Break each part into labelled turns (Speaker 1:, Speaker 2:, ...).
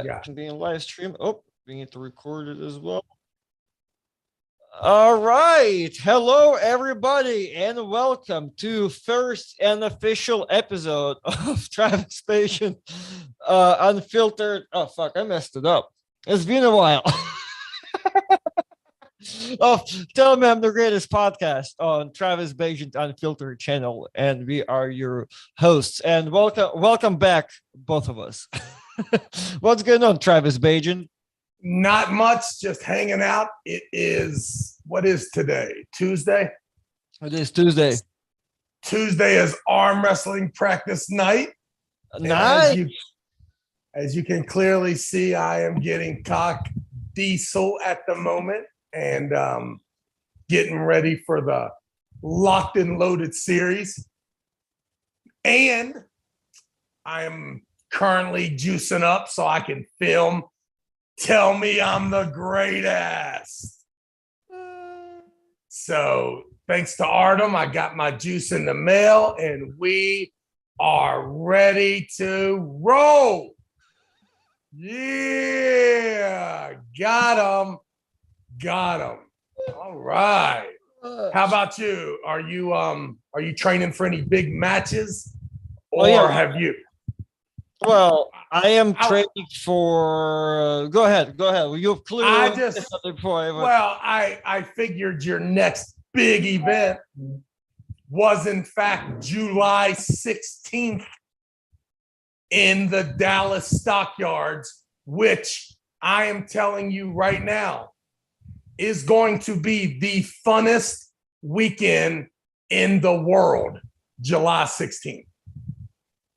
Speaker 1: got?
Speaker 2: Being live stream. Oh, we need to record it as well. All right. Hello, everybody, and welcome to first and official episode of Travis Bejin Unfiltered. Oh, fuck. I messed it up. It's been a while. Oh, tell me I'm the greatest podcast on Travis Bagent Unfiltered channel, and we are your hosts. And welcome back, both of us. What's going on, Travis Bejin?
Speaker 1: Not much, just hanging out. What is today? Tuesday?
Speaker 2: It is Tuesday.
Speaker 1: Tuesday is arm wrestling practice night.
Speaker 2: Nice.
Speaker 1: As you can clearly see, I am getting cock diesel at the moment and getting ready for the locked and loaded series. And I'm currently juicing up so I can film Tell Me I'm the Greatest. So thanks to Artem, I got my juice in the mail and we are ready to roll. Yeah, got him. All right. How about you? Are you training for any big matches, or have you?
Speaker 2: Well, I am training for. Go ahead. You've clearly.
Speaker 1: I figured your next big event was in fact July 16th in the Dallas Stockyards, which I am telling you right now is going to be the funnest weekend in the world, July 16th.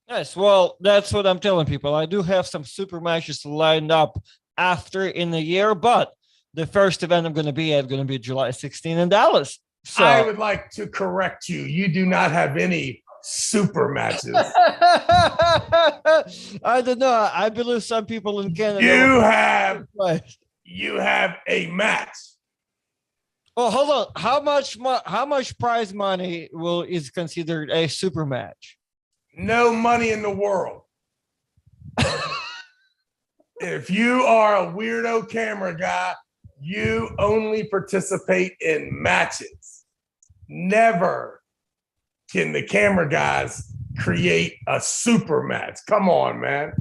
Speaker 2: Yes, well, that's what I'm telling people. I do have some super matches lined up after in the year, but the first event I'm going to be July 16th in Dallas. So
Speaker 1: I would like to correct you. You do not have any super matches.
Speaker 2: I don't know. I believe some people in Canada.
Speaker 1: You have a match.
Speaker 2: Well, hold on. How much prize money is considered a super match?
Speaker 1: No money in the world. If you are a weirdo camera guy, you only participate in matches. Never can the camera guys create a super match. Come on, man.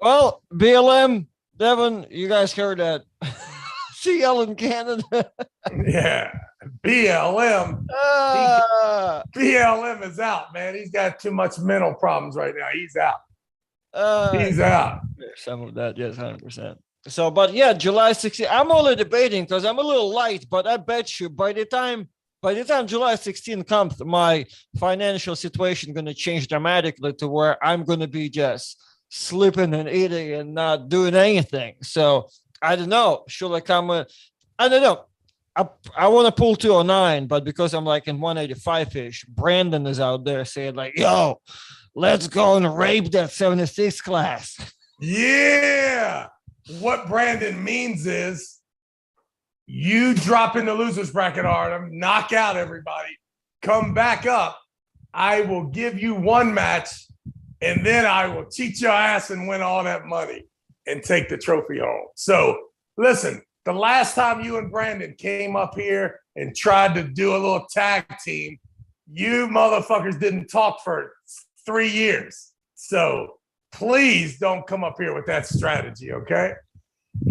Speaker 2: Well, BLM, Devin, you guys heard that. CL in Canada.
Speaker 1: Yeah. BLM. BLM is out, man. He's got too much mental problems right now. He's out. He's out.
Speaker 2: Some of that, yes, 100%. So, but yeah, July 16th. I'm only debating because I'm a little light, but I bet you by the time July 16th comes, my financial situation going to change dramatically to where I'm going to be just sleeping and eating and not doing anything. So I don't know. Should I come? I don't know. I want to pull 209, but because I'm like in 185-ish, Brandon is out there saying like, yo, let's go and rape that 76 class.
Speaker 1: Yeah. What Brandon means is you drop in the loser's bracket, Artem, knock out everybody, come back up. I will give you one match, and then I will cheat your ass and win all that money and take the trophy home. So listen, the last time you and Brandon came up here and tried to do a little tag team, you motherfuckers didn't talk for 3 years. So please don't come up here with that strategy, okay?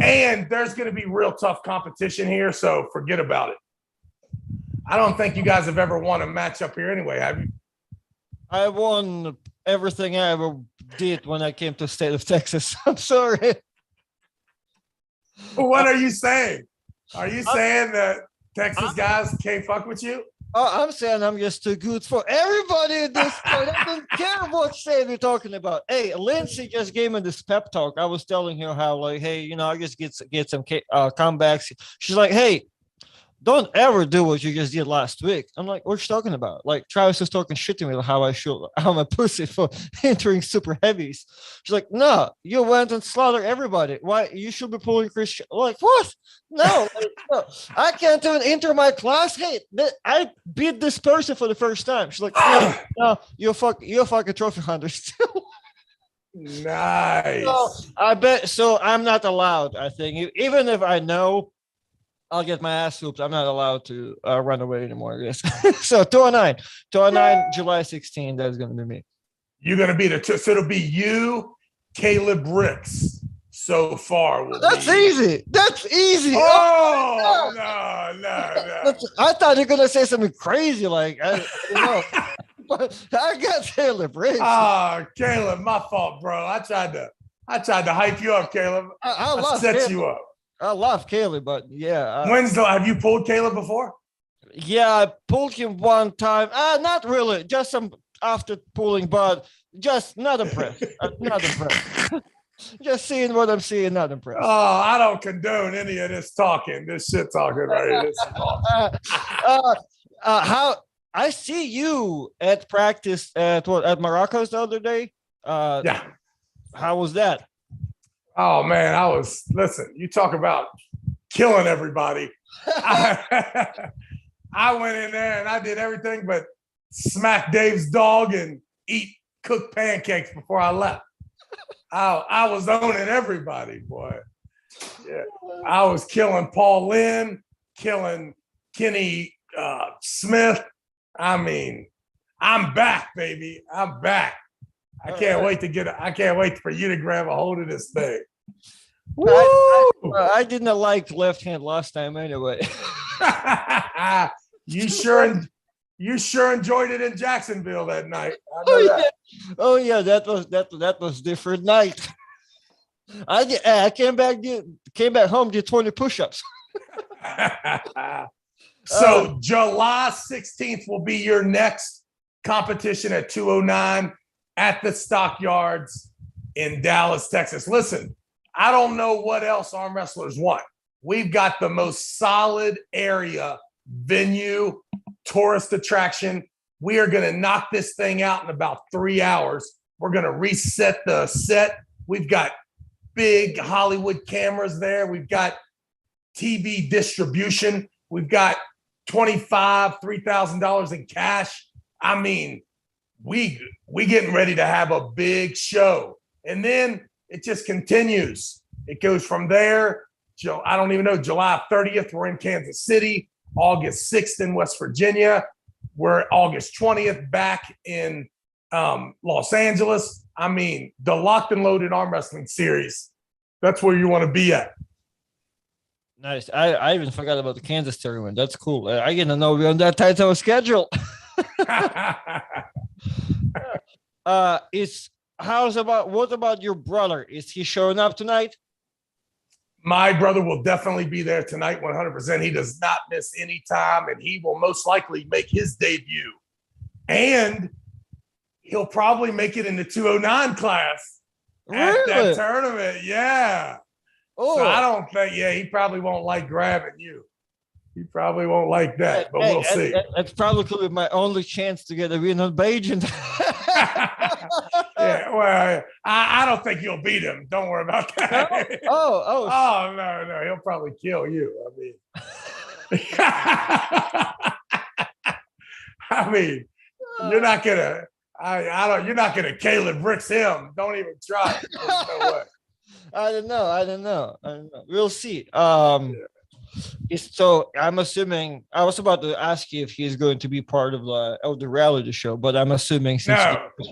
Speaker 1: And there's going to be real tough competition here, so forget about it. I don't think you guys have ever won a match up here anyway, have you?
Speaker 2: I won everything I ever did when I came to the state of Texas. I'm sorry.
Speaker 1: What are you saying? Are you saying that Texas guys can't fuck with you?
Speaker 2: I'm saying I'm just too good for everybody at this point. I don't care what state you're talking about. Hey, Lindsay just gave me this pep talk. I was telling her how, like, hey, I just get some comebacks. She's like, hey, don't ever do what you just did last week. I'm like, what you talking about? Like, Travis was talking shit to me about how I'm a pussy for entering super heavies. She's like, no, you went and slaughtered everybody. Why? You should be pulling Christian. I'm like, what? No, no, I can't even enter my class. Hey, I beat this person for the first time. She's like, no, you're fucking trophy hunter still.
Speaker 1: Nice.
Speaker 2: So I bet. So I'm not allowed. I think even if I know I'll get my ass whooped, I'm not allowed to run away anymore. I guess. So 209, July 16. That's gonna be me.
Speaker 1: You're gonna be so it'll be you, Caleb Ricks. So far,
Speaker 2: That's easy. That's easy.
Speaker 1: Oh no.
Speaker 2: I thought you were gonna say something crazy like but I got Caleb Ricks.
Speaker 1: Oh, Caleb, my fault, bro. I tried to hype you up, Caleb.
Speaker 2: I
Speaker 1: set
Speaker 2: Caleb.
Speaker 1: you up.
Speaker 2: I love Caleb, but yeah.
Speaker 1: Have you pulled Caleb before?
Speaker 2: Yeah, I pulled him one time. Not really, just some after pulling, but just not impressed. Not impressed. Just seeing what I'm seeing, not impressed.
Speaker 1: Oh, I don't condone any of this talking. This shit talking right here. This is awesome.
Speaker 2: How I see you at practice at Morocco's the other day.
Speaker 1: Yeah.
Speaker 2: How was that?
Speaker 1: Oh man, listen, you talk about killing everybody. I went in there and I did everything but smack Dave's dog and eat cooked pancakes before I left. I was owning everybody, boy. Yeah. I was killing Paul Lynn, killing Kenny Smith. I mean, I'm back, baby. I'm back. I can't wait for you to grab a hold of this thing.
Speaker 2: I didn't like left hand last time anyway.
Speaker 1: You sure enjoyed it in Jacksonville that night.
Speaker 2: Oh yeah, that was different night. I came back home, did 20 push-ups.
Speaker 1: So July 16th will be your next competition at 209 at the Stockyards in Dallas, Texas. Listen, I don't know what else arm wrestlers want. We've got the most solid area, venue, tourist attraction. We are going to knock this thing out in about 3 hours. We're going to reset the set. We've got big Hollywood cameras there. We've got TV distribution. We've got $3,000 in cash. I mean, we getting ready to have a big show. And then it just continues. It goes from there. I don't even know, July 30th, we're in Kansas City. August 6th in West Virginia. We're August 20th back in Los Angeles. I mean, the Locked and Loaded Arm Wrestling Series. That's where you want to be at.
Speaker 2: Nice. I even forgot about the Kansas tournament. That's cool. I didn't know we're on that tight of a schedule. What about your brother? Is he showing up tonight?
Speaker 1: My brother will definitely be there tonight, 100%. He does not miss any time, and he will most likely make his debut. And he'll probably make it in the 209 class at that tournament. Yeah. Oh. So I don't think, he probably won't like grabbing you. He probably won't like that, but we'll see.
Speaker 2: That's probably my only chance to get a win on Bagent.
Speaker 1: Yeah, well, I don't think you'll beat him. Don't worry about that.
Speaker 2: Oh,
Speaker 1: no, he'll probably kill you. You're not gonna. You're not gonna Caleb Ricks him. Don't even try. No way.
Speaker 2: I don't know. We'll see. So I'm assuming I was about to ask you if he's going to be part of the reality show, but I'm assuming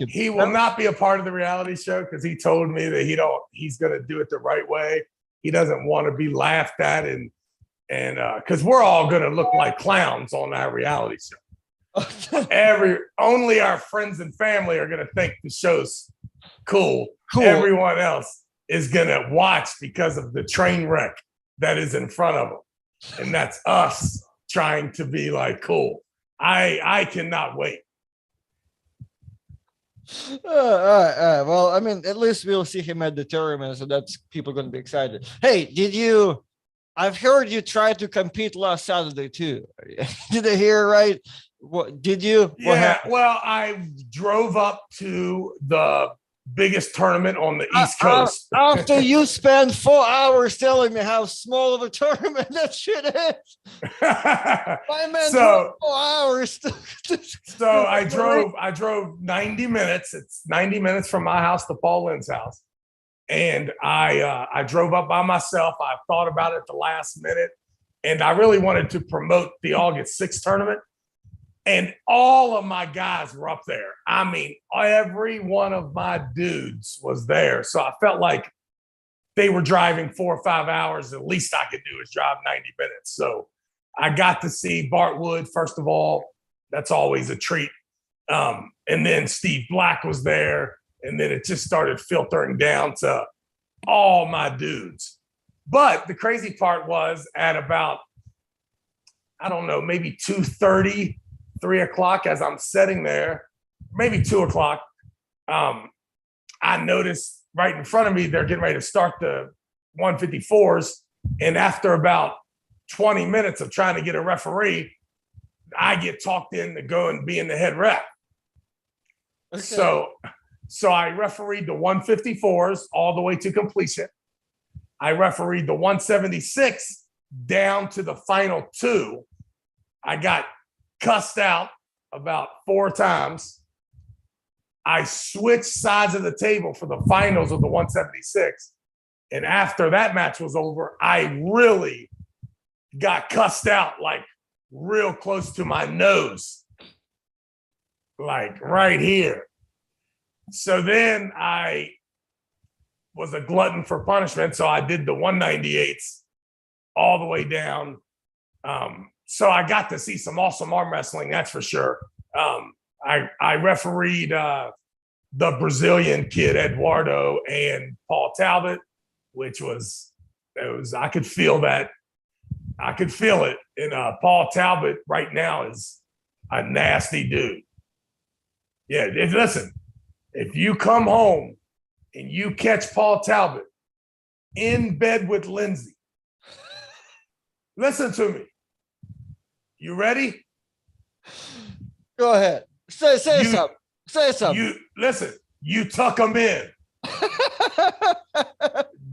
Speaker 1: he will not be a part of the reality show because he told me that he's going to do it the right way. He doesn't want to be laughed at and because we're all going to look like clowns on our reality show. Only our friends and family are going to think the show's cool. Everyone else is going to watch because of the train wreck that is in front of them. And that's us trying to be like, cool. I cannot wait.
Speaker 2: Well, I mean, at least we'll see him at the tournament, so that's people going to be excited. Hey, I've heard you tried to compete last Saturday too. Did I hear right? What did you?
Speaker 1: Yeah, well, I drove up to the biggest tournament on the East Coast.
Speaker 2: After you spend 4 hours telling me how small of a tournament that shit is. My man drove 4 hours.
Speaker 1: So I drove 90 minutes. It's 90 minutes from my house to Paul Lynn's house. And I drove up by myself. I thought about it the last minute. And I really wanted to promote the August 6th tournament. And all of my guys were up there. I mean, every one of my dudes was there. So I felt like they were driving 4 or 5 hours. The least I could do is drive 90 minutes. So I got to see Bart Wood, first of all. That's always a treat. And then Steve Black was there. And then it just started filtering down to all my dudes. But the crazy part was at about, I don't know, maybe 2:30, 3 o'clock, as I'm sitting there, maybe 2 o'clock, I noticed right in front of me, they're getting ready to start the 154s. And after about 20 minutes of trying to get a referee, I get talked in to go and be in the head ref. Okay. So I refereed the 154s all the way to completion. I refereed the 176 down to the final 2. I got cussed out about 4 times. I switched sides of the table for the finals of the 176. And after that match was over, I really got cussed out, like real close to my nose, like right here. So then I was a glutton for punishment. So I did the 198s all the way down. So I got to see some awesome arm wrestling, that's for sure. I refereed the Brazilian kid, Eduardo, and Paul Talbott, which was I could feel that. I could feel it. And Paul Talbott right now is a nasty dude. Yeah, listen, if you come home and you catch Paul Talbot in bed with Lindsay, listen to me. You ready?
Speaker 2: Go ahead. Say something. Say something.
Speaker 1: You tuck them in.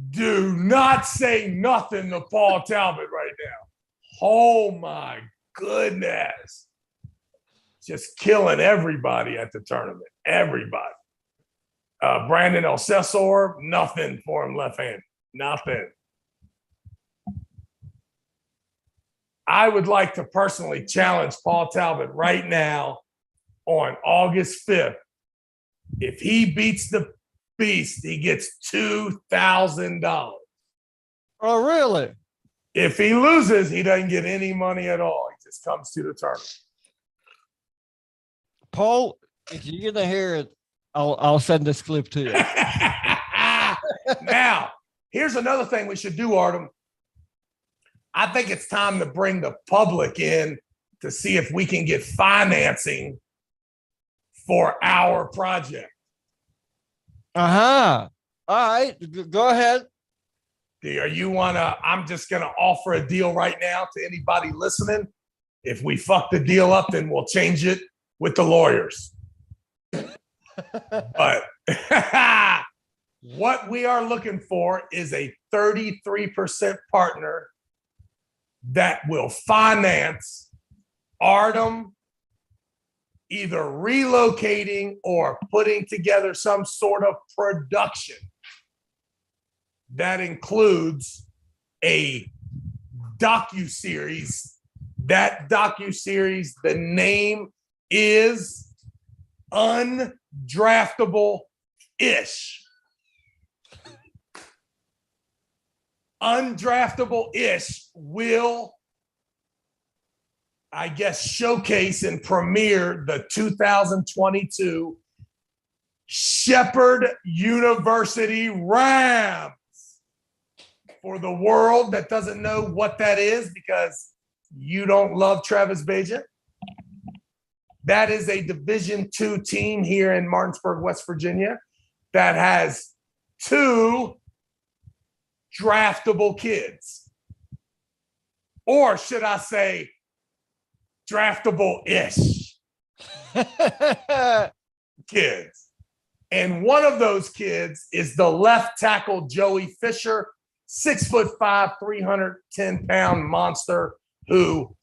Speaker 1: Do not say nothing to Paul Talbot right now. Oh my goodness. Just killing everybody at the tournament. Everybody. Brandon Elsesor, nothing for him left hand. Nothing. I would like to personally challenge Paul Talbot right now on August 5th. If he beats the beast, he gets $2,000.
Speaker 2: Oh, really?
Speaker 1: If he loses, he doesn't get any money at all. He just comes to the tournament.
Speaker 2: Paul, if you're gonna hear it, I'll send this clip to you.
Speaker 1: Now, here's another thing we should do, Artem. I think it's time to bring the public in to see if we can get financing for our project.
Speaker 2: All right, go ahead.
Speaker 1: I'm just gonna offer a deal right now to anybody listening. If we fuck the deal up, then we'll change it with the lawyers. But what we are looking for is a 33% partner that will finance Artem either relocating or putting together some sort of production that includes a docu-series. That docu-series, the name is Undraftableish. Undraftableish will, I guess, showcase and premiere the 2022 Shepherd University Rams. For the world that doesn't know what that is because you don't love Travis Bejin, that is a Division II team here in Martinsburg, West Virginia that has 2 draftable kids. Or should I say draftable-ish kids. And one of those kids is the left tackle, Joey Fisher, 6'5", 310-pound monster who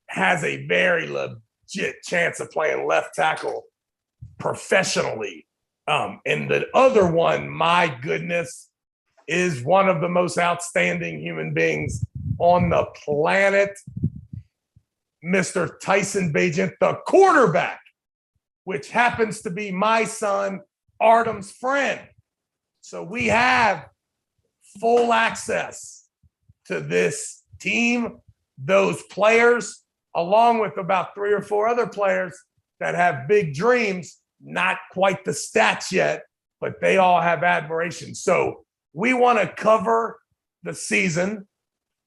Speaker 1: has a very legit chance of playing left tackle professionally. And the other one, my goodness, is one of the most outstanding human beings on the planet, Mr. Tyson Bejin, the quarterback, which happens to be my son, Artem's friend. So we have full access to this team, those players, along with about 3 or 4 other players that have big dreams, not quite the stats yet, but they all have admiration. So we want to cover the season,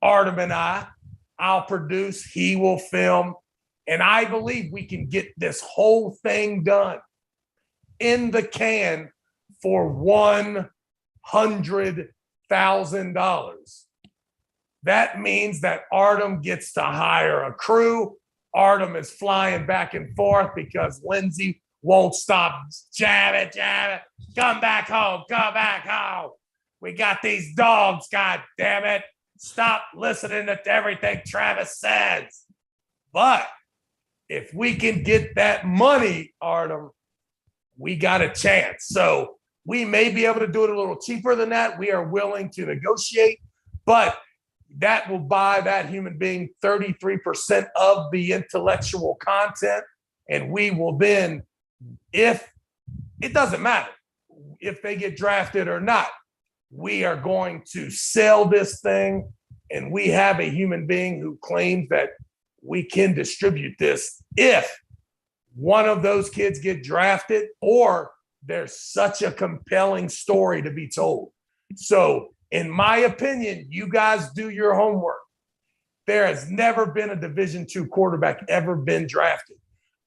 Speaker 1: Artem and I'll produce, he will film, and I believe we can get this whole thing done in the can for $100,000. That means that Artem gets to hire a crew. Artem is flying back and forth because Lindsay won't stop. Jab it, come back home. We got these dogs, god damn it. Stop listening to everything Travis says. But if we can get that money, Artem, we got a chance. So we may be able to do it a little cheaper than that. We are willing to negotiate, but that will buy that human being 33% of the intellectual content. And we will then, if it doesn't matter if they get drafted or not, we are going to sell this thing. And we have a human being who claims that we can distribute this if one of those kids get drafted or there's such a compelling story to be told. So in my opinion, you guys do your homework. There has never been a Division II quarterback ever been drafted.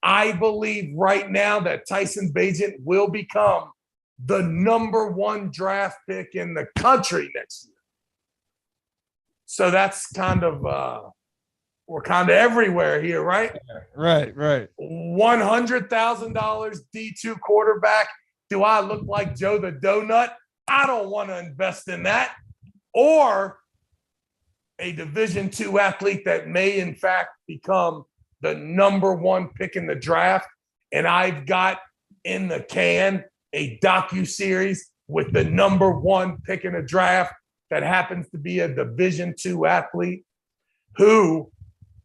Speaker 1: I believe right now that Tyson Bejin will become the #1 draft pick in the country next year. So that's kind of, we're kind of everywhere here, right?
Speaker 2: Right.
Speaker 1: $100,000 D2 quarterback. Do I look like Joe the Donut? I don't want to invest in that. Or a Division II athlete that may, in fact, become the #1 pick in the draft. And I've got in the can a docu-series with the #1 pick in the draft that happens to be a Division II athlete who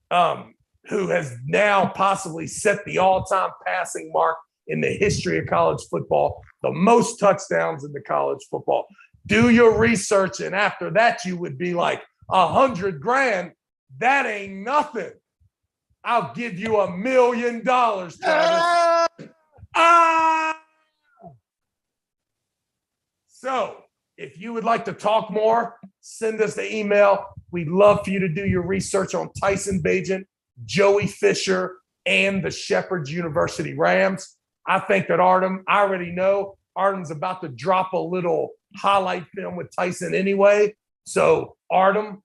Speaker 1: has now possibly set the all-time passing mark in the history of college football, the most touchdowns in the college football. Do your research, and after that, you would be like, $100,000, that ain't nothing. I'll give you $1 million, Travis. So if you would like to talk more, send us the email. We'd love for you to do your research on Tyson Bejin, Joey Fisher, and the Shepherd University Rams. I think that Artem, I already know Artem's about to drop a little highlight film with Tyson anyway. So Artem,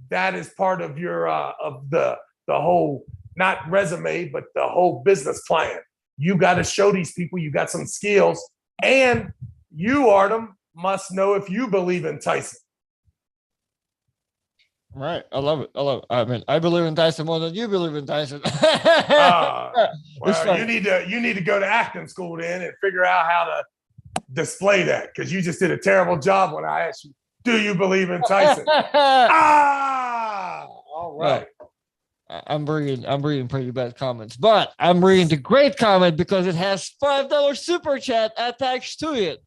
Speaker 1: that is part of your of the whole, not resume, but the whole business plan. You got to show these people you got some skills, and you, Artem, must know if you believe in Tyson.
Speaker 2: Right. I love it. I mean, I believe in Tyson more than you believe in Tyson.
Speaker 1: Well, you need to go to acting school then and figure out how to display that, because you just did a terrible job when I asked you, do you believe in Tyson? All right.
Speaker 2: No, I'm reading pretty bad comments, but I'm reading the great comment because it has $5 super chat attached to it.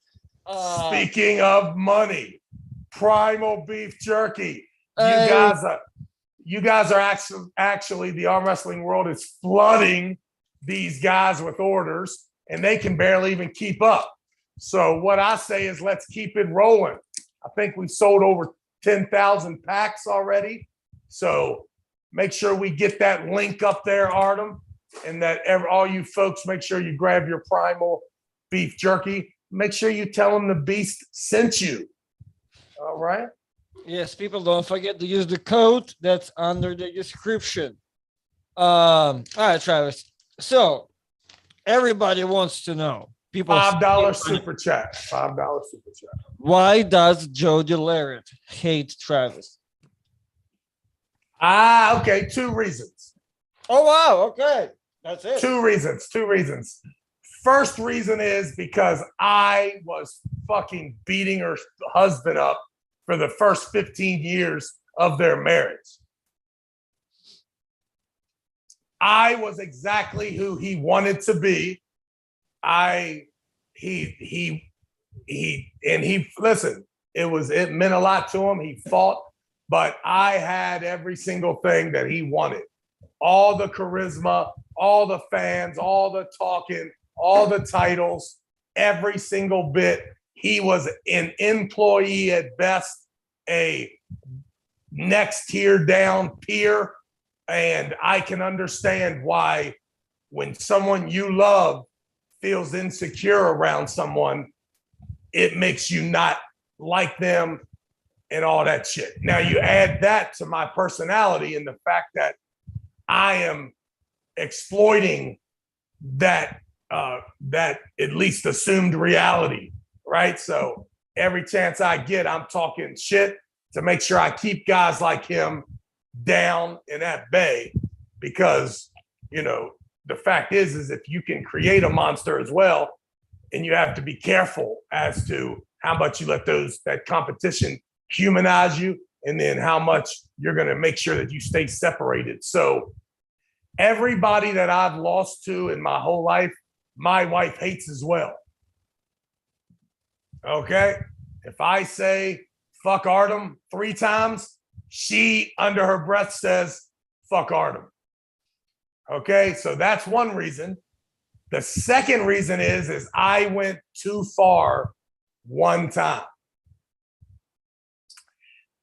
Speaker 1: Speaking of money, Primal Beef Jerky. You guys are actually the arm wrestling world is flooding these guys with orders, and they can barely even keep up. So what I say is let's keep it rolling. I think we've sold over 10,000 packs already. So make sure we get that link up there, Artem, and that all you folks, make sure you grab your Primal Beef Jerky. Make sure you tell them the Beast sent you. All right.
Speaker 2: Yes, people, don't forget to use the code that's under the description. All right, Travis. So everybody wants to know, People
Speaker 1: $5 super chat. $5 super chat.
Speaker 2: Why does Jody Larratt hate Travis?
Speaker 1: Okay. 2 reasons.
Speaker 2: Oh wow, okay. That's it.
Speaker 1: 2 reasons. 2 reasons. First reason is because I was fucking beating her husband up for the first 15 years of their marriage. I was exactly who he wanted to be. Listen, it meant a lot to him. He fought, but I had every single thing that he wanted. All the charisma, all the fans, all the talking, all the titles, every single bit. He was an employee at best, a next tier down peer. And I can understand why when someone you love feels insecure around someone, it makes you not like them and all that shit. Now you add that to my personality and the fact that I am exploiting that at least assumed reality, right? So every chance I get, I'm talking shit to make sure I keep guys like him down and at bay, because the fact is if you can create a monster as well, and you have to be careful as to how much you let that competition humanize you, and then how much you're going to make sure that you stay separated. So everybody that I've lost to in my whole life, my wife hates as well. Okay? If I say fuck Artem 3 times, she under her breath says fuck Artem. Okay? So that's one reason. The second reason is I went too far one time.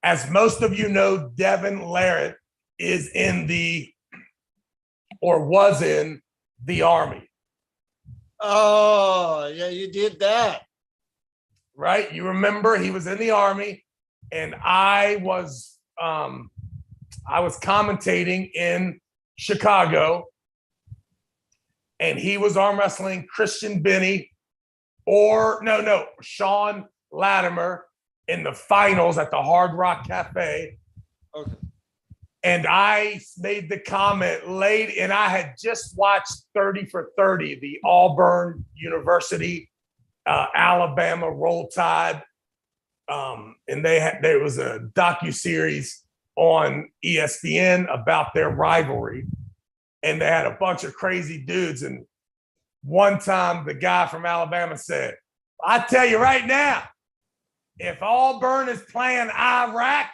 Speaker 1: As most of you know, Devin Larratt was in the Army.
Speaker 2: Oh, yeah, you did that.
Speaker 1: Right? You remember he was in the Army, and I was commentating in Chicago, and he was arm wrestling Christian Benny Sean Latimer in the finals at the Hard Rock Cafe.
Speaker 2: Okay.
Speaker 1: And I made the comment late, and I had just watched 30 for 30, the Auburn University, Alabama Roll Tide. And there was a docu-series on ESPN about their rivalry. And they had a bunch of crazy dudes. And one time the guy from Alabama said, I tell you right now, if Auburn is playing Iraq,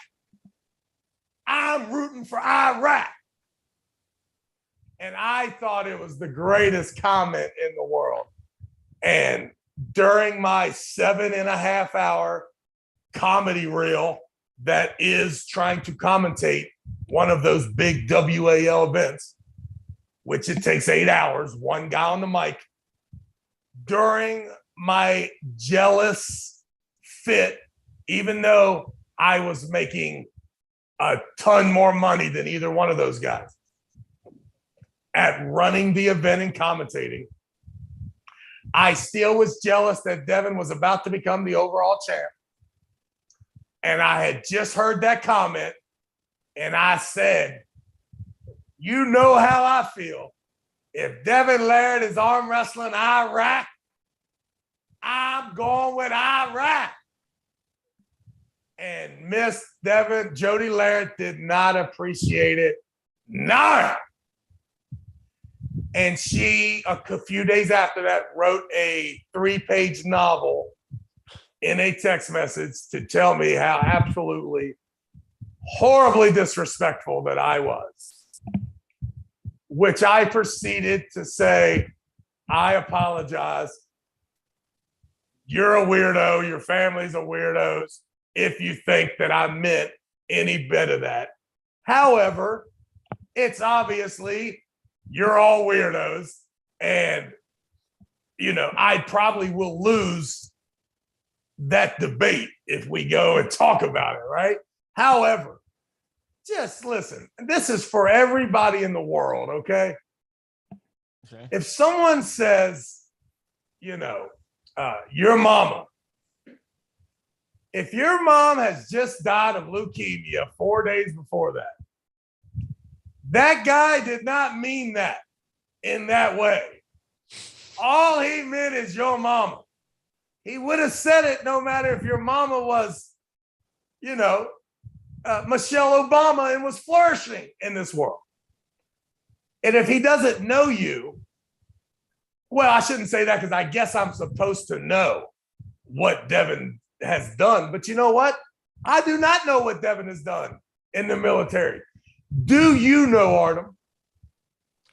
Speaker 1: I'm rooting for Iraq. And I thought it was the greatest comment in the world. And during my 7.5-hour comedy reel that is trying to commentate one of those big WAL events, which it takes 8 hours, one guy on the mic, during my jealous fit, even though I was making a ton more money than either one of those guys at running the event and commentating, I still was jealous that Devin was about to become the overall champ. And I had just heard that comment, and I said, you know how I feel. If Devin Larratt is arm wrestling Iraq, I'm going with Iraq. And Miss Jody Larratt did not appreciate it. Nada. And she, a few days after that, wrote a 3-page novel in a text message to tell me how absolutely horribly disrespectful that I was, which I proceeded to say, I apologize. You're a weirdo. Your family's a weirdos if you think that I meant any bit of that. However, it's obviously you're all weirdos, and I probably will lose that debate if we go and talk about it, right? However, just listen, this is for everybody in the world, okay? If someone says your mama. If your mom has just died of leukemia 4 days before that, that guy did not mean that in that way. All he meant is your mama. He would have said it no matter if your mama was, Michelle Obama and was flourishing in this world. And if he doesn't know you, well, I shouldn't say that because I guess I'm supposed to know what Devin has done. But you know what? I do not know what Devin has done in the military. Do you know, Artem?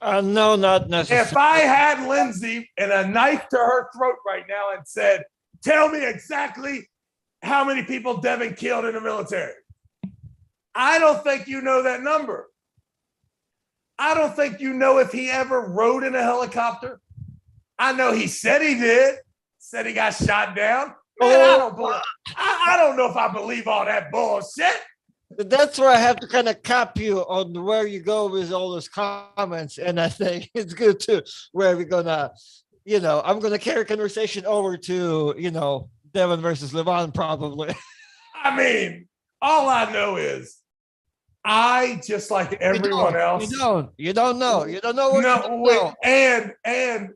Speaker 2: No, not necessarily.
Speaker 1: If I had Lindsay and a knife to her throat right now and said, tell me exactly how many people Devin killed in the military, I don't think you know that number. I don't think you know if he ever rode in a helicopter. I know he said he did, said he got shot down. Man, I don't know if I believe all that bullshit.
Speaker 2: That's where I have to kind of cap you on where you go with all those comments. And I think it's good too, where we're gonna, I'm gonna carry conversation over to, Devin versus Levon probably.
Speaker 1: I mean, all I know is I, just like everyone else.
Speaker 2: You don't know what you don't know.
Speaker 1: And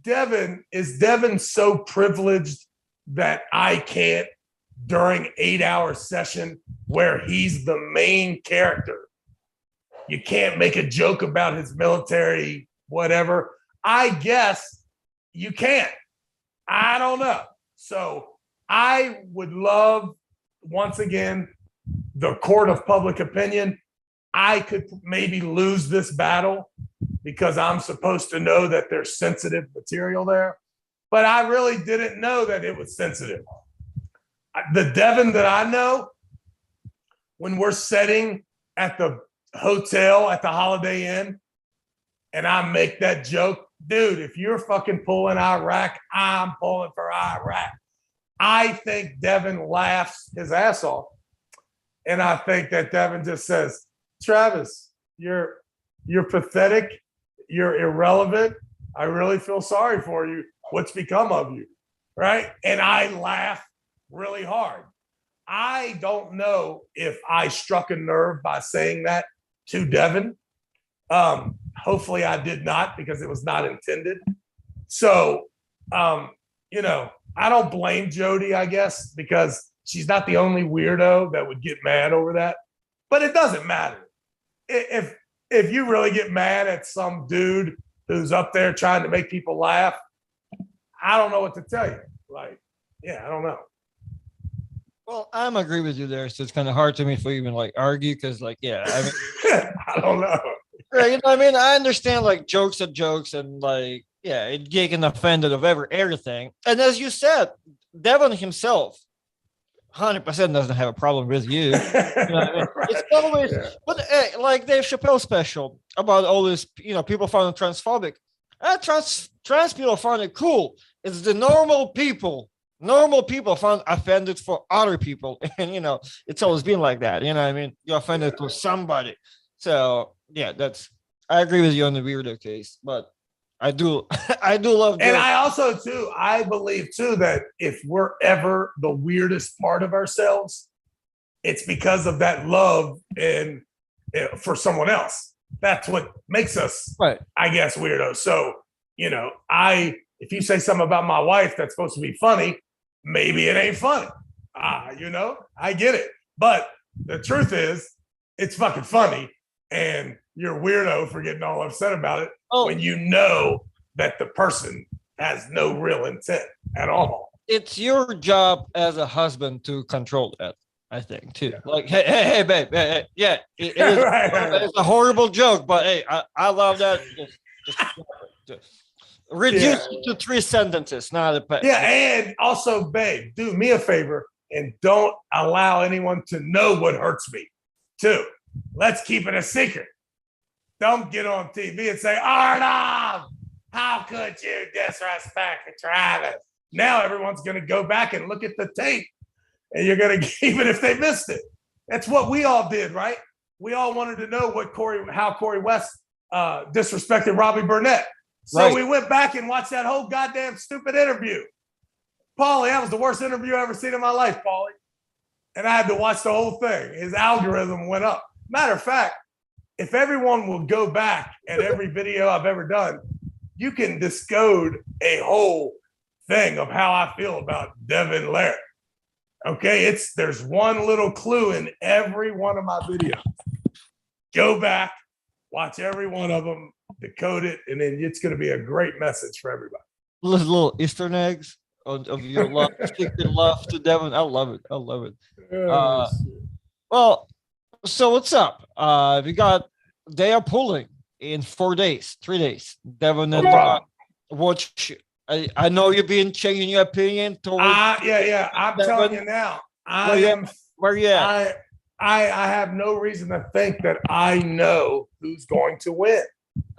Speaker 1: Devin so privileged that I can't, during 8-hour session where he's the main character, you can't make a joke about his military, whatever. I guess you can't. I don't know. So I would love, once again, the court of public opinion. I could maybe lose this battle because I'm supposed to know that there's sensitive material there, but I really didn't know that it was sensitive. The Devin that I know, when we're sitting at the hotel at the Holiday Inn and I make that joke, dude, if you're fucking pulling Iraq, I'm pulling for Iraq. I think Devin laughs his ass off. And I think that Devin just says, Travis, you're pathetic. You're irrelevant. I really feel sorry for you. What's become of you? Right? And I laugh really hard. I don't know if I struck a nerve by saying that to Devin. Hopefully I did not, because it was not intended. So, I don't blame Jody, I guess, because she's not the only weirdo that would get mad over that. But it doesn't matter. If you really get mad at some dude who's up there trying to make people laugh, I don't know what to tell you. I don't know.
Speaker 2: Well, I'm agree with you there. So it's kind of hard to me to even argue because I
Speaker 1: don't know.
Speaker 2: Right, I understand jokes are jokes and it getting offended of everything. And as you said, Devin himself 100% doesn't have a problem with you. It's always, but like Dave Chappelle special about all this, people found it transphobic. Trans people found it cool. It's the normal people found offended for other people. And, it's always been like that. You're offended to somebody. So, yeah, I agree with you on the weirdo case, but I do love.
Speaker 1: And I also, too, I believe, too, that if we're ever the weirdest part of ourselves, it's because of that love and for someone else. That's what makes us,
Speaker 2: right,
Speaker 1: I guess, weirdos. So, if you say something about my wife that's supposed to be funny, maybe it ain't funny. I get it. But the truth is, it's fucking funny. And you're a weirdo for getting all upset about it when you know that the person has no real intent at all.
Speaker 2: It's your job as a husband to control that, I think, too. Hey, babe. Hey, yeah, it is, it's a horrible joke, but hey, I love that. Just reduce it to 3 sentences, not a
Speaker 1: Yeah, and also, babe, do me a favor and don't allow anyone to know what hurts me, too. Let's keep it a secret. Don't get on TV and say, Arnold, how could you disrespect Travis? Now everyone's going to go back and look at the tape, and you're going to, even if they missed it. That's what we all did, right? We all wanted to know how Corey West disrespected Robbie Burnett. So we went back and watched that whole goddamn stupid interview. Paulie, that was the worst interview I ever seen in my life, Paulie. And I had to watch the whole thing. His algorithm went up. Matter of fact, if everyone will go back at every video I've ever done, you can discode a whole thing of how I feel about Devin Larratt. Okay, there's one little clue in every one of my videos. Go back, watch every one of them, decode it, and then it's going to be a great message for everybody.
Speaker 2: Little Easter eggs of your love, secret love to Devin. I love it. I love it. Well, so what's up? They are pulling in 4 days, 3 days. Devin and watch. I know you've been changing your opinion towards.
Speaker 1: Yeah. I'm Devin. Telling you now.
Speaker 2: Where you at?
Speaker 1: I have no reason to think that I know who's going to win.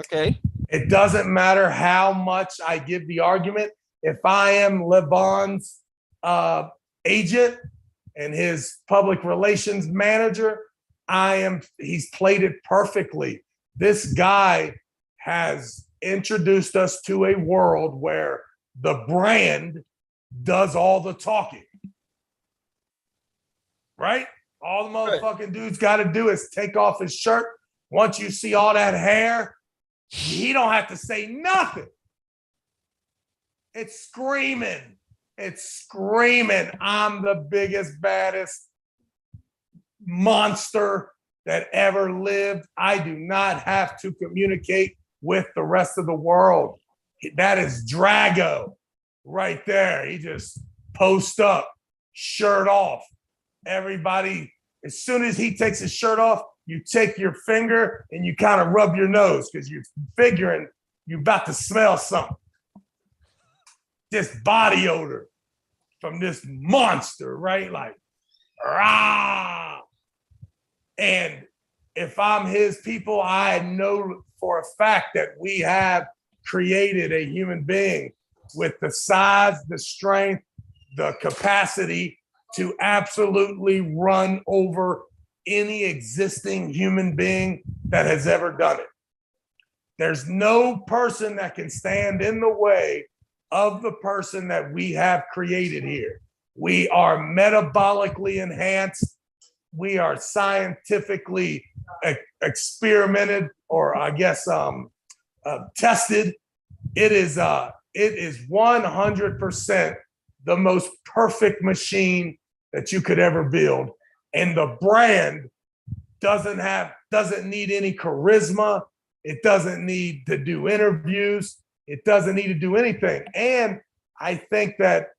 Speaker 2: Okay.
Speaker 1: It doesn't matter how much I give the argument. If I am LeBron's agent and his public relations manager, he's played it perfectly. This guy has introduced us to a world where the brand does all the talking. Right? All the motherfucking dude's got to do is take off his shirt. Once you see all that hair, he don't have to say nothing. It's screaming. It's screaming. I'm the biggest, baddest monster that ever lived. I do not have to communicate with the rest of the world. That is Drago right there. He just posts up, shirt off. Everybody, as soon as he takes his shirt off, you take your finger and you kind of rub your nose because you're figuring you're about to smell something. This body odor from this monster, right? Like, rah. And if I'm his people, I know for a fact that we have created a human being with the size, the strength, the capacity to absolutely run over any existing human being that has ever done it. There's no person that can stand in the way of the person that we have created here. We are metabolically enhanced. We are scientifically experimented, or I guess tested. It is 100% the most perfect machine that you could ever build. And the brand doesn't need any charisma. It doesn't need to do interviews. It doesn't need to do anything. And I think that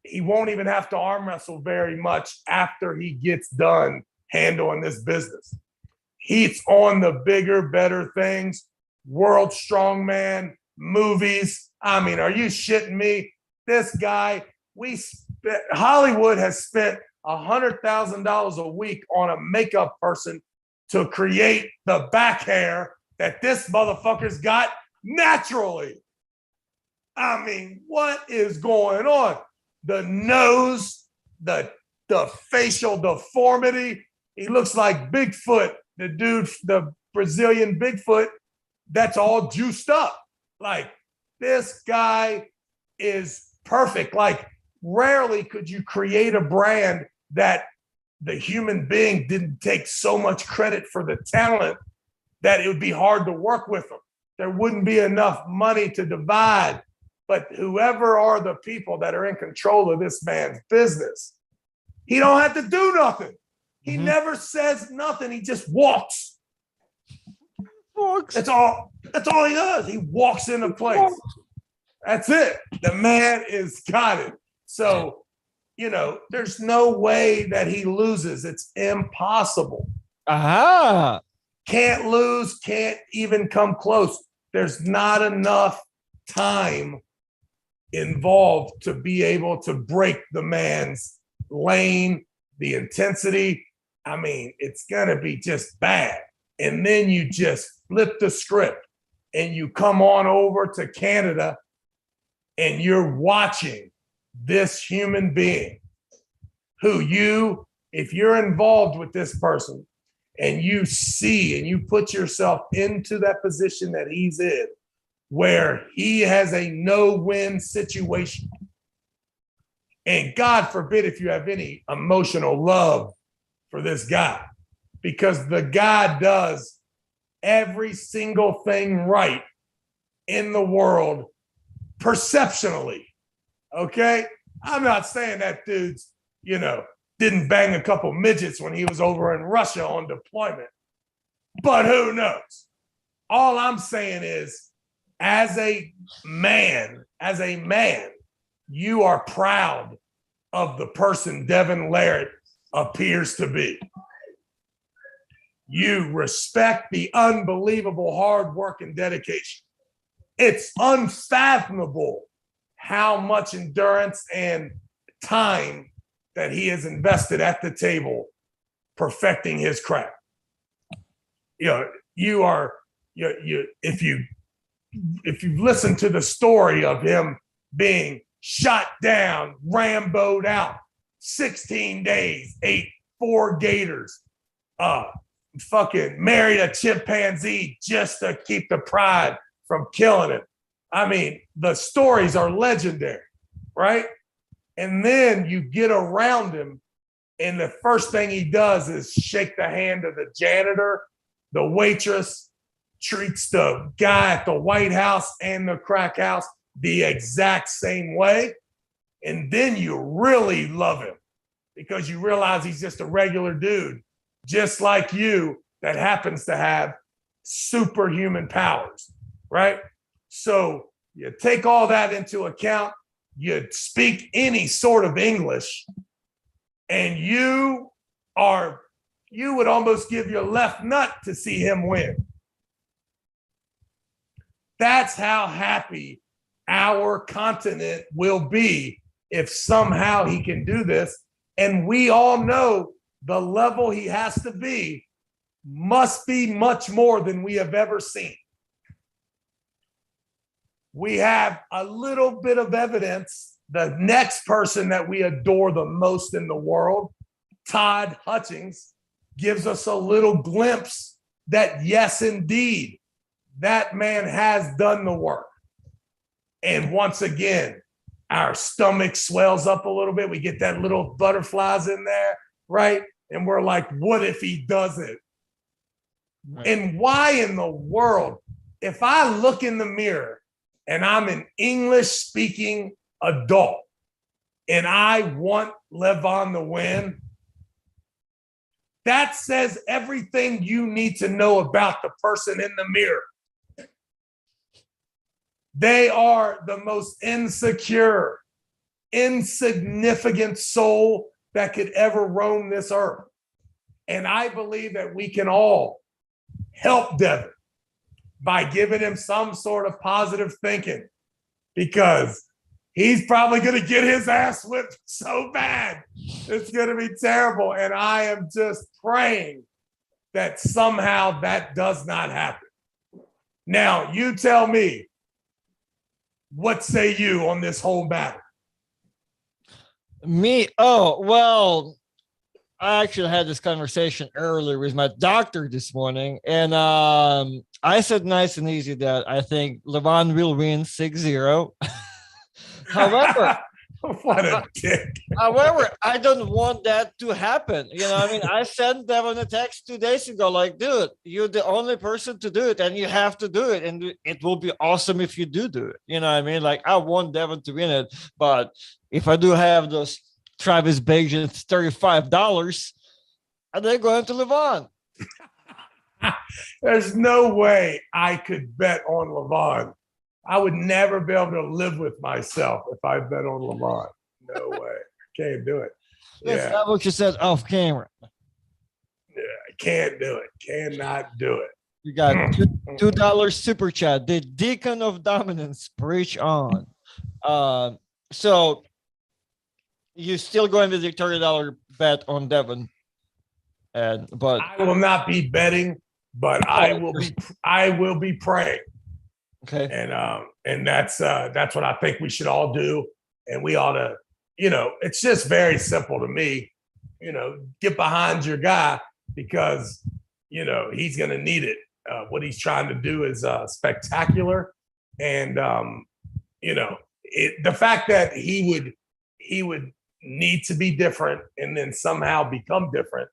Speaker 1: he won't even have to arm wrestle very much after he gets done handling this business. He's on the bigger, better things. World Strongman, movies. I mean, are you shitting me? This guy, Hollywood has spent $100,000 a week on a makeup person to create the back hair that this motherfucker's got naturally. I mean, what is going on? The nose, the facial deformity. He looks like Bigfoot, the dude, the Brazilian Bigfoot that's all juiced up. Like, this guy is perfect. Like, rarely could you create a brand that the human being didn't take so much credit for the talent that it would be hard to work with them. There wouldn't be enough money to divide. But whoever are the people that are in control of this man's business, he don't have to do nothing. He never says nothing. He just walks. That's all he does. He walks into place. That's it. The man is got it. So, there's no way that he loses. It's impossible. Can't lose, can't even come close. There's not enough time involved to be able to break the man's lane, the intensity. I mean, it's going to be just bad. And then you just flip the script and you come on over to Canada and you're watching this human being who if you're involved with this person and you see and you put yourself into that position that he's in, where he has a no-win situation. And God forbid if you have any emotional love for this guy, because the guy does every single thing right in the world perceptionally. Okay? I'm not saying that dude's, didn't bang a couple midgets when he was over in Russia on deployment, but who knows? All I'm saying is, as a man, you are proud of the person Devin Larratt appears to be. You respect the unbelievable hard work and dedication. It's unfathomable how much endurance and time that he has invested at the table perfecting his craft. If you've listened to the story of him being shot down, ramboed out, 16 days, ate 4 gators, fucking married a chimpanzee just to keep the pride from killing him. I mean, the stories are legendary, right? And then you get around him, and the first thing he does is shake the hand of the janitor, the waitress, treats the guy at the White House and the crack house the exact same way. And then you really love him because you realize he's just a regular dude, just like you, that happens to have superhuman powers, right? So you take all that into account, you speak any sort of English, and you would almost give your left nut to see him win. That's how happy our continent will be if somehow he can do this. And we all know the level he has to be must be much more than we have ever seen. We have a little bit of evidence. The next person that we adore the most in the world, Todd Hutchings, gives us a little glimpse that, yes, indeed, that man has done the work. And once again, our stomach swells up a little bit. We get that little butterflies in there, right? And we're like, what if he does it? Right. And why in the world, if I look in the mirror and I'm an English-speaking adult and I want Levon to win, that says everything you need to know about the person in the mirror. They are the most insecure, insignificant soul that could ever roam this earth. And I believe that we can all help Devin by giving him some sort of positive thinking, because he's probably going to get his ass whipped so bad. It's going to be terrible. And I am just praying that somehow that does not happen. Now, you tell me, what say you on this whole matter?
Speaker 2: Me? Oh, well, I actually had this conversation earlier with my doctor this morning, and I said nice and easy that I think Levon will win 6-0. However,
Speaker 1: what a dick.
Speaker 2: However, I don't want that to happen. I mean, I sent Devin a text 2 days ago, like, dude, you're the only person to do it, and you have to do it, and it will be awesome if you do it. You know what I mean? Like, I want Devin to win it, but if I do have those Travis Bagent $35, and they're going to Levon.
Speaker 1: There's no way I could bet on Levon. I would never be able to live with myself if I bet on Levon. No way. Can't do it.
Speaker 2: That's not what you said off camera.
Speaker 1: Yeah, I can't do it. Cannot do it.
Speaker 2: You got $2 super chat. The Deacon of Dominance, preach on. So you still going with the $30 bet on Devin, but
Speaker 1: I will not be betting, but I will be praying.
Speaker 2: Okay.
Speaker 1: And that's what I think we should all do. And we ought to, it's just very simple to me, get behind your guy, because, he's going to need it. What he's trying to do is spectacular. And the fact that he would need to be different and then somehow become different.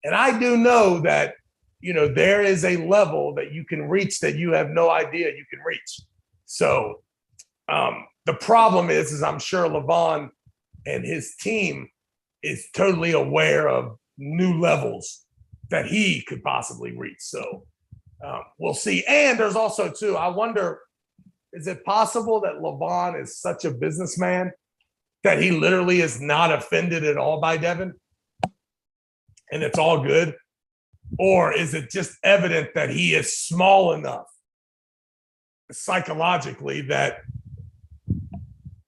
Speaker 1: And I do know that there is a level that you can reach that you have no idea you can reach. So the problem is I'm sure LeVon and his team is totally aware of new levels that he could possibly reach. So we'll see. And there's also too, I wonder, is it possible that LeVon is such a businessman that he literally is not offended at all by Devin and it's all good? Or is it just evident that he is small enough psychologically that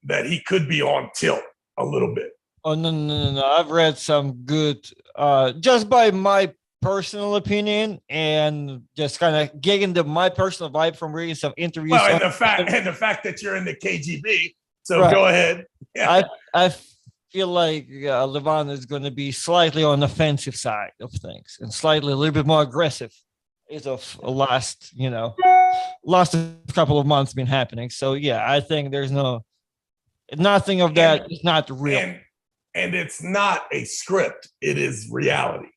Speaker 1: he could be on tilt a little bit?
Speaker 2: Oh, no. I've read some good, just by my personal opinion and just kind of getting my personal vibe from reading some interviews.
Speaker 1: Well, and the fact that you're in the KGB. So right. Go ahead.
Speaker 2: Yeah. I feel like LeVon is going to be slightly on the offensive side of things and slightly a little bit more aggressive as of last couple of months been happening. So yeah, I think there's nothing of that is not real.
Speaker 1: And it's not a script. It is reality.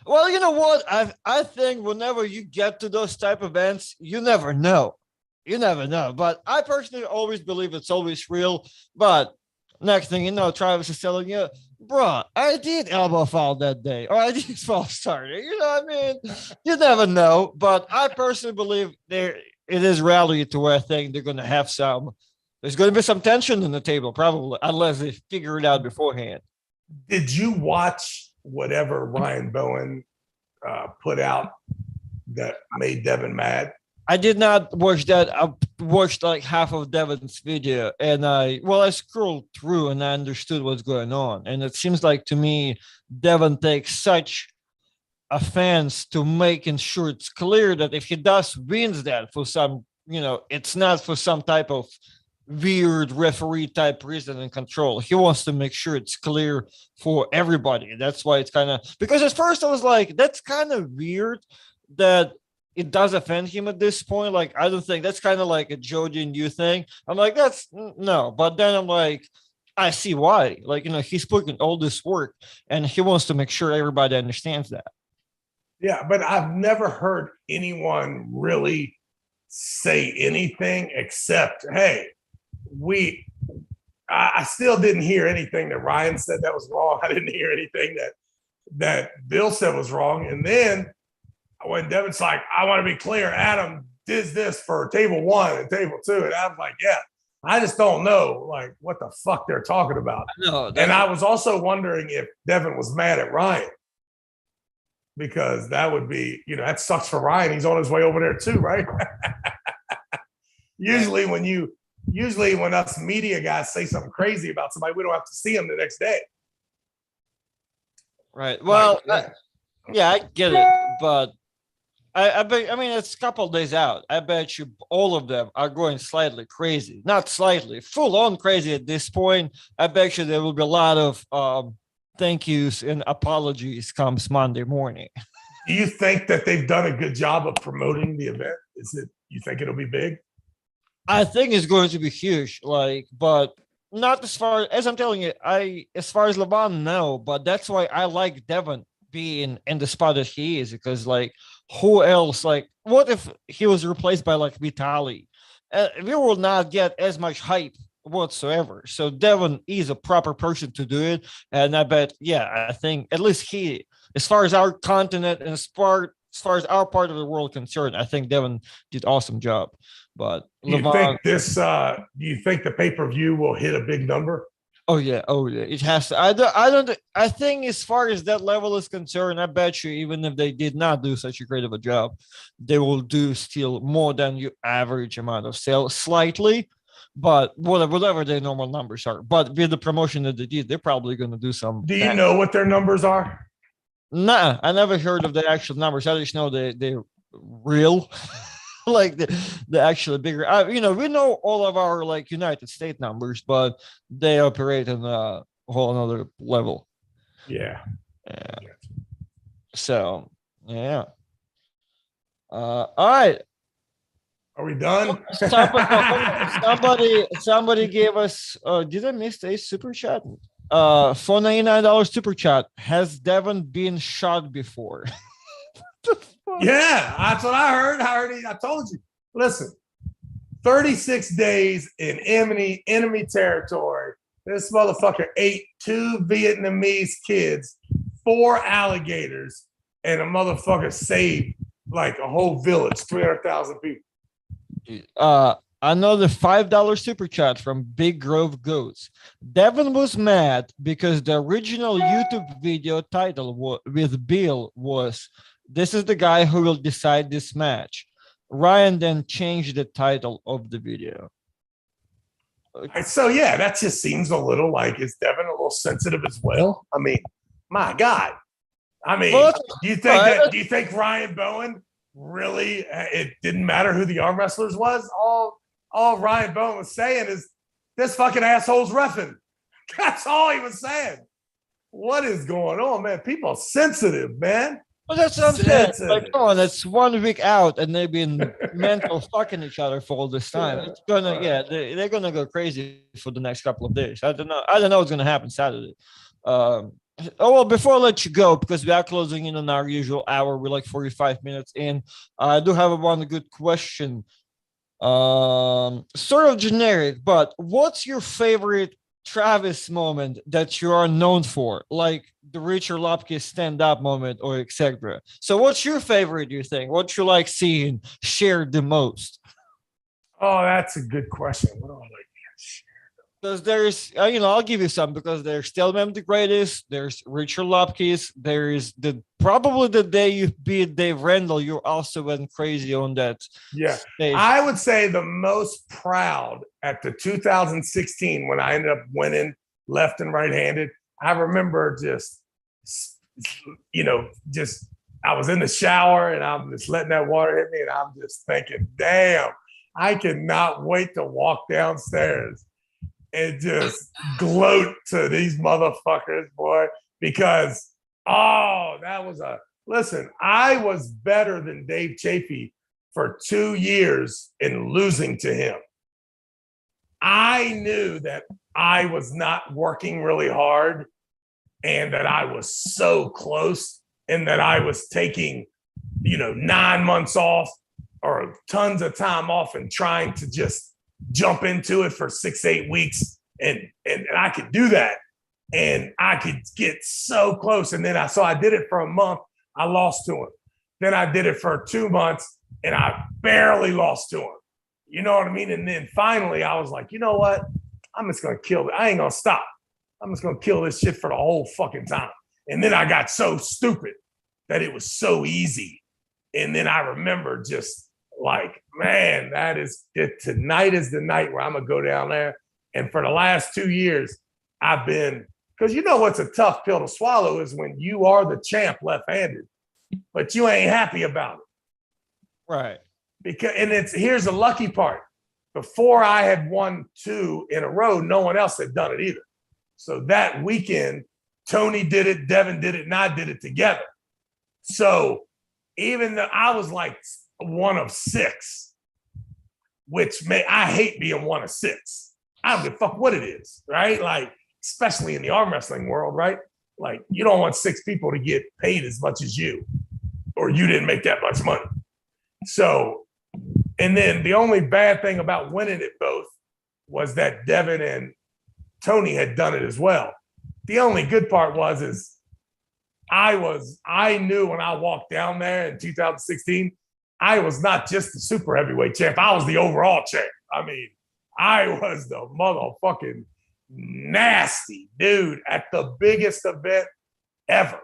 Speaker 2: Well, you know what? I think whenever you get to those type of events, you never know. You never know. But I personally always believe it's always real. But next thing you know, Travis is telling you, bro, I did elbow foul that day. Or I did false starter. You know what I mean? You never know. But I personally believe it is reality to where I think they're going to have there's going to be some tension in the table, probably, unless they figure it out beforehand.
Speaker 1: Did you watch whatever Ryan Bowen put out that made Devin mad?
Speaker 2: I did not watch that. I watched like half of Devin's video, and I scrolled through and I understood what's going on. And it seems like to me, Devin takes such offense to making sure it's clear that if he does wins that for some, it's not for some type of weird referee type reason and control. He wants to make sure it's clear for everybody. That's why it's kind of, because at first I was like, that's kind of weird that it does offend him at this point. Like, I don't think that's kind of like a Jody and you thing. I'm like, that's no. But then I'm like, I see why. Like, he's putting all this work and he wants to make sure everybody understands that.
Speaker 1: Yeah, but I've never heard anyone really say anything except, hey, I still didn't hear anything that Ryan said that was wrong. I didn't hear anything that Bill said was wrong. And then when Devin's like, I want to be clear, Adam did this for table 1 and table 2. And I was like, yeah, I just don't know like what the fuck they're talking about. And I was also wondering if Devin was mad at Ryan, because that would be, that sucks for Ryan. He's on his way over there too, right? Usually when us media guys say something crazy about somebody, we don't have to see them the next day.
Speaker 2: Right. Well, I get it, but I mean, it's a couple of days out. I bet you all of them are going slightly crazy. Not slightly, full on crazy at this point. I bet you there will be a lot of thank yous and apologies comes Monday morning.
Speaker 1: Do you think that they've done a good job of promoting the event? You think it'll be big?
Speaker 2: I think it's going to be huge, but not as far as I'm telling you. As far as LeVon, no, but that's why I like Devin being in the spot that he is, because who else? What if he was replaced by Vitaly? We will not get as much hype whatsoever. So Devin is a proper person to do it, and I bet, I think at least he, as far as our continent and as far as our part of the world concerned, I think Devin did awesome job. But
Speaker 1: do you think do you think the pay-per-view will hit a big number?
Speaker 2: Oh yeah, it has to. I think as far as that level is concerned, I bet you even if they did not do such a great of a job, they will do still more than your average amount of sales, slightly, but whatever their normal numbers are. But with the promotion that they did, they're probably going to do some.
Speaker 1: Do you know what their numbers are?
Speaker 2: Nah, I never heard of the actual numbers. I just know they're real. the actually bigger, we know all of our United States numbers, but they operate on a whole another level.
Speaker 1: Yeah.
Speaker 2: So yeah. All right.
Speaker 1: Are we done?
Speaker 2: Somebody gave us. Did I miss a super chat? $4.99 super chat. Has Devin been shot before?
Speaker 1: Yeah, that's what I heard. I told you. Listen, 36 days in enemy territory. This motherfucker ate 2 Vietnamese kids, 4 alligators, and a motherfucker saved like a whole village, 300,000 people.
Speaker 2: Another $5 super chat from Big Grove Goats. Devin was mad because the original YouTube video title with Bill was "This is the guy who will decide this match." Ryan then changed the title of the video.
Speaker 1: So yeah, that just seems a little like, is Devin a little sensitive as well? I mean, my God. I mean, do you think Ryan Bowen really, it didn't matter who the arm wrestlers was? All Ryan Bowen was saying is, this fucking asshole's reffing. That's all he was saying. What is going on, man? People are sensitive, man.
Speaker 2: Well, that's what I'm saying. Like, come on, it's 1 week out, and they've been mental fucking each other for all this time. It's gonna, they're gonna go crazy for the next couple of days. I don't know what's gonna happen Saturday. Before I let you go, because we are closing in on our usual hour, we're like 45 minutes in. I do have one good question. Sort of generic, but what's your favorite Travis moment that you are known for, like the Richard Lopke stand-up moment or etc.? So what's your favorite, you think? What you like seeing shared the most?
Speaker 1: Oh, that's a good question. What do I like?
Speaker 2: Because there's, I'll give you some, because there's Stillman the Greatest, there's Richard Lopke's, there is probably the day you beat Dave Randall, you also went crazy on that.
Speaker 1: Yeah,
Speaker 2: stage.
Speaker 1: I would say the most proud at the 2016 when I ended up winning left and right-handed. I remember just I was in the shower and I'm just letting that water hit me, and I'm just thinking, damn, I cannot wait to walk downstairs and just gloat to these motherfuckers, boy, because, listen, I was better than Dave Chafee for 2 years in losing to him. I knew that I was not working really hard and that I was so close, and that I was taking, 9 months off or tons of time off and trying to just jump into it for 6-8 weeks, and I could do that, and I could get so close. And then I did it for a month, I lost to him. Then I did it for 2 months and I barely lost to him. You know what I mean? And then finally I was like, you know what? I'm just gonna kill it. I ain't gonna stop. I'm just gonna kill this shit for the whole fucking time. And then I got so stupid that it was so easy. And then I remember just like, man, tonight is the night where I'm gonna go down there. And for the last 2 years, I've been, because what's a tough pill to swallow is when you are the champ left-handed, but you ain't happy about it.
Speaker 2: Right.
Speaker 1: Here's the lucky part. Before I had won 2 in a row, no one else had done it either. So that weekend, Tony did it, Devin did it, and I did it together. So even though I was like 1 of 6, which I hate being 1 of 6. I don't give a fuck what it is, right? Like, especially in the arm wrestling world, right? Like, you don't want 6 people to get paid as much as you, or you didn't make that much money. So, and then the only bad thing about winning it both was that Devin and Tony had done it as well. The only good part is I knew when I walked down there in 2016, I was not just the super heavyweight champ. I was the overall champ. I mean, I was the motherfucking nasty dude at the biggest event ever.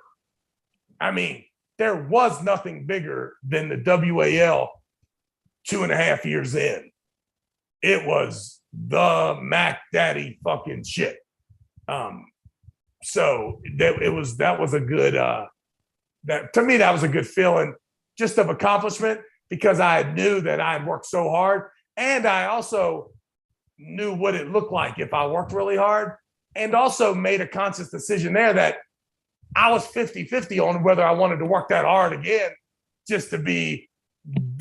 Speaker 1: I mean, there was nothing bigger than the WAL 2.5 years in. It was the Mac Daddy fucking shit. So that was a good to me, that was a good feeling just of accomplishment, because I knew that I had worked so hard, and I also knew what it looked like if I worked really hard, and also made a conscious decision there that I was 50-50 on whether I wanted to work that hard again just to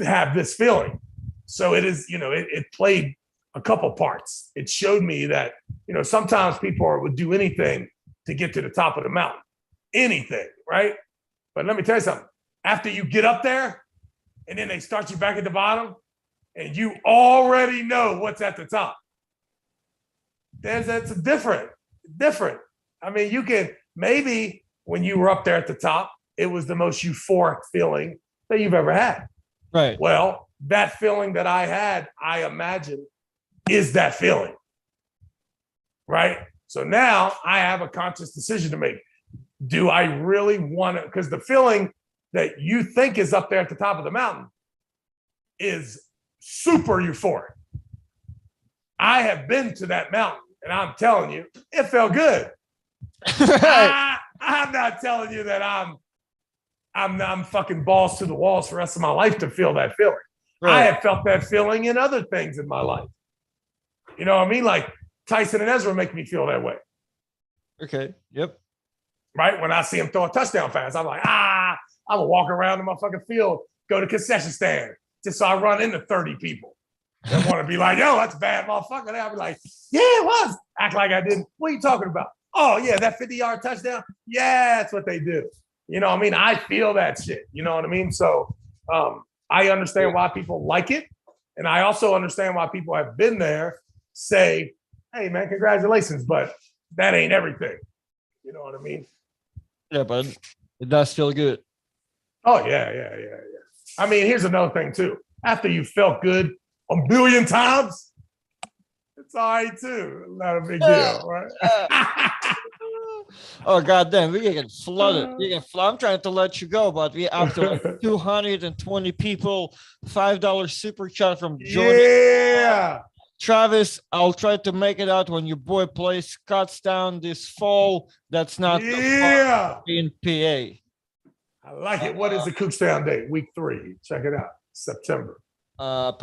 Speaker 1: have this feeling. So it is, it played a couple parts. It showed me that, sometimes people would do anything to get to the top of the mountain, anything, right? But let me tell you something. After you get up there and then they start you back at the bottom and you already know what's at the top, that's different. I mean, you can, maybe when you were up there at the top, it was the most euphoric feeling that you've ever had.
Speaker 2: Right.
Speaker 1: Well, that feeling that I had, I imagine, is that feeling. Right? So now I have a conscious decision to make. Do I really want to? Because the feeling that you think is up there at the top of the mountain is super euphoric. I have been to that mountain, and I'm telling you, it felt good. I'm not telling you that I'm fucking balls to the walls for the rest of my life to feel that feeling. Right. I have felt that feeling in other things in my life. You know what I mean? Like Tyson and Ezra make me feel that way.
Speaker 2: Okay. Yep.
Speaker 1: Right? When I see him throw a touchdown pass, I'm like, I'm going to walk around the motherfucking field, go to concession stand, just so I run into 30 people that want to be like, yo, that's a bad motherfucker. I'll be like, yeah, it was. Act like I didn't. What are you talking about? Oh, yeah, that 50-yard touchdown? Yeah, that's what they do. You know what I mean? I feel that shit. You know what I mean? So I understand why people like it. And I also understand why people have been there say, hey, man, congratulations, but that ain't everything. You know what I mean?
Speaker 2: Yeah, but it does feel good.
Speaker 1: Oh, yeah. I mean, here's another thing, too. After you felt good a billion times, it's all right, too. Not a big deal, right?
Speaker 2: Oh, goddamn. We're getting flooded. I'm trying to let you go, but we up to like 220 people, $5 super chat from Jordan.
Speaker 1: Yeah.
Speaker 2: Travis, I'll try to make it out when your boy plays Scottstown this fall. That's not in PA.
Speaker 1: I like it. What is the Cookstown date? Week 3. Check it out. September. Best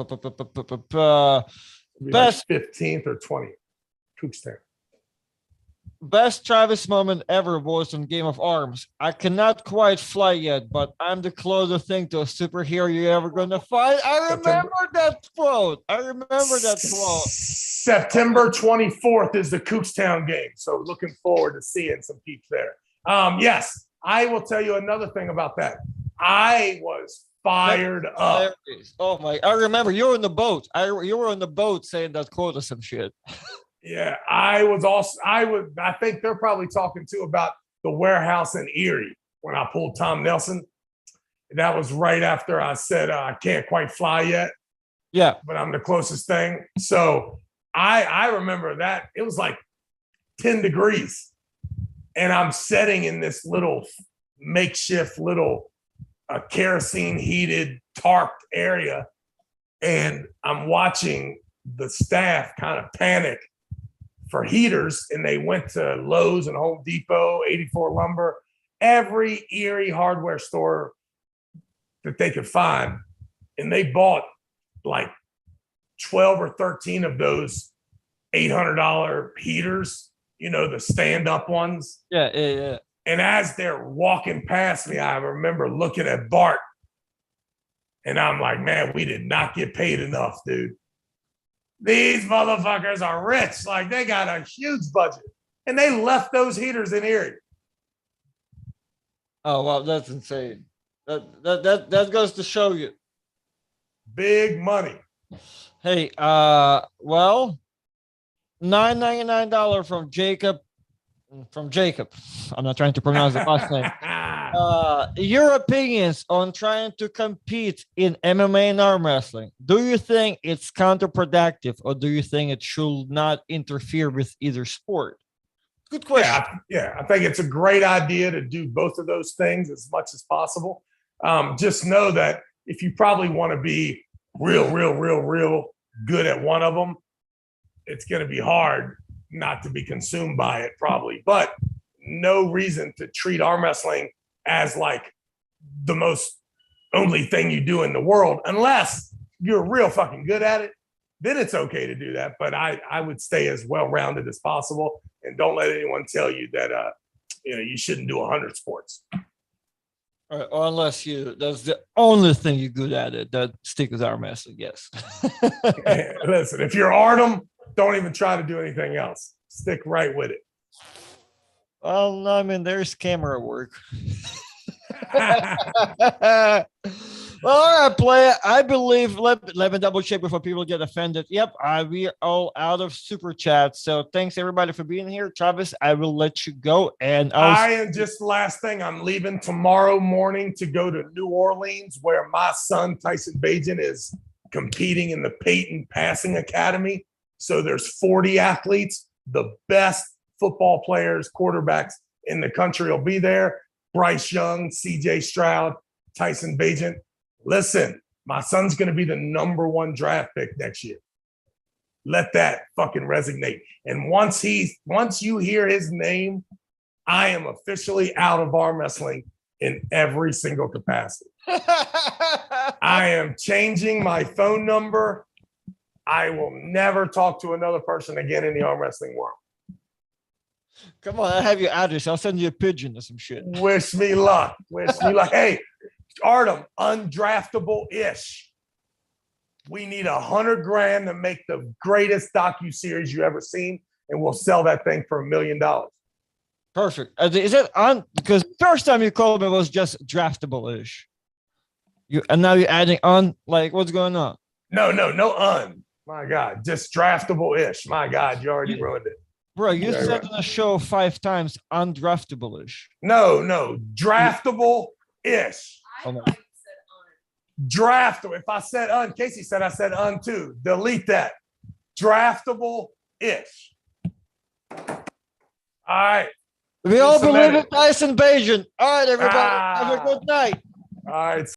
Speaker 1: 15th or 20th. Cookstown.
Speaker 2: Best Travis moment ever was on Game of Arms. I cannot quite fly yet, but I'm the closest thing to a superhero you're ever gonna find. I remember that quote.
Speaker 1: September 24th is the Cookstown game. So looking forward to seeing some peeps there. Yes, I will tell you another thing about that. I was fired up.
Speaker 2: Oh my! I remember you were in the boat. You were on the boat saying that quote or some shit.
Speaker 1: Yeah, I think they're probably talking too about the warehouse in Erie when I pulled Tom Nelson. That was right after I said I can't quite fly yet.
Speaker 2: Yeah,
Speaker 1: but I'm the closest thing. So I remember that it was like 10 degrees, and I'm sitting in this little makeshift little kerosene heated tarped area, and I'm watching the staff kind of panic for heaters, and they went to Lowe's and Home Depot, 84 Lumber, every Erie hardware store that they could find, and they bought like 12 or 13 of those $800 heaters, the stand-up ones.
Speaker 2: Yeah.
Speaker 1: And as they're walking past me, I remember looking at Bart, and I'm like, man, we did not get paid enough, dude. These motherfuckers are rich. Like, they got a huge budget. And they left those heaters in Erie.
Speaker 2: Oh, wow, that's insane. That goes to show you.
Speaker 1: Big money.
Speaker 2: Hey, well, $9.99 from Jacob. I'm not trying to pronounce the last name. Your opinions on trying to compete in MMA and arm wrestling. Do you think it's counterproductive, or do you think it should not interfere with either sport? Good question.
Speaker 1: Yeah, I think it's a great idea to do both of those things as much as possible. Just know that if you probably want to be real good at one of them, it's going to be hard not to be consumed by it probably, but no reason to treat arm wrestling as like the most only thing you do in the world, unless you're real fucking good at it. Then it's okay to do that. But I would stay as well-rounded as possible, and don't let anyone tell you that you shouldn't do 100 sports.
Speaker 2: Or unless that's the only thing you're good at it, that stickers arm wrestling, yes.
Speaker 1: Listen, if you're Artem, don't even try to do anything else. Stick right with it.
Speaker 2: Well, I mean, there's camera work. Well, all right, player. I believe, let me double check before people get offended. Yep, we are all out of super chats. So thanks everybody for being here. Travis, I will let you go. And
Speaker 1: I am just last thing. I'm leaving tomorrow morning to go to New Orleans, where my son Tyson Bejin is competing in the Peyton Passing Academy. So there's 40 athletes. The best football players, quarterbacks in the country will be there. Bryce Young, CJ Stroud, Tyson Bejin. Listen, my son's going to be the #1 draft pick next year. Let that fucking resonate. And once you hear his name, I am officially out of arm wrestling in every single capacity. I am changing my phone number. I will never talk to another person again in the arm wrestling world.
Speaker 2: Come on, I have your address. I'll send you a pigeon or some shit.
Speaker 1: Wish me luck. Wish me luck. Hey, Artem, Undraftableish. We need $100,000 to make the greatest docu-series you ever seen, and we'll sell that thing for $1 million.
Speaker 2: Perfect. Is it on? Because first time you called me was just draftable-ish. And now you're adding on. Like, what's going on?
Speaker 1: No. My God, just draftable-ish. My God, you already ruined it.
Speaker 2: Bro, you said in the show 5 times undraftable-ish.
Speaker 1: No, draftable-ish.
Speaker 3: I thought you said on.
Speaker 1: Draftable. If I said un, Casey said I said un too. Delete that. Draftable-ish. All right.
Speaker 2: We all believe in Tyson Bejin. All right, everybody. Have a good night.
Speaker 1: All right.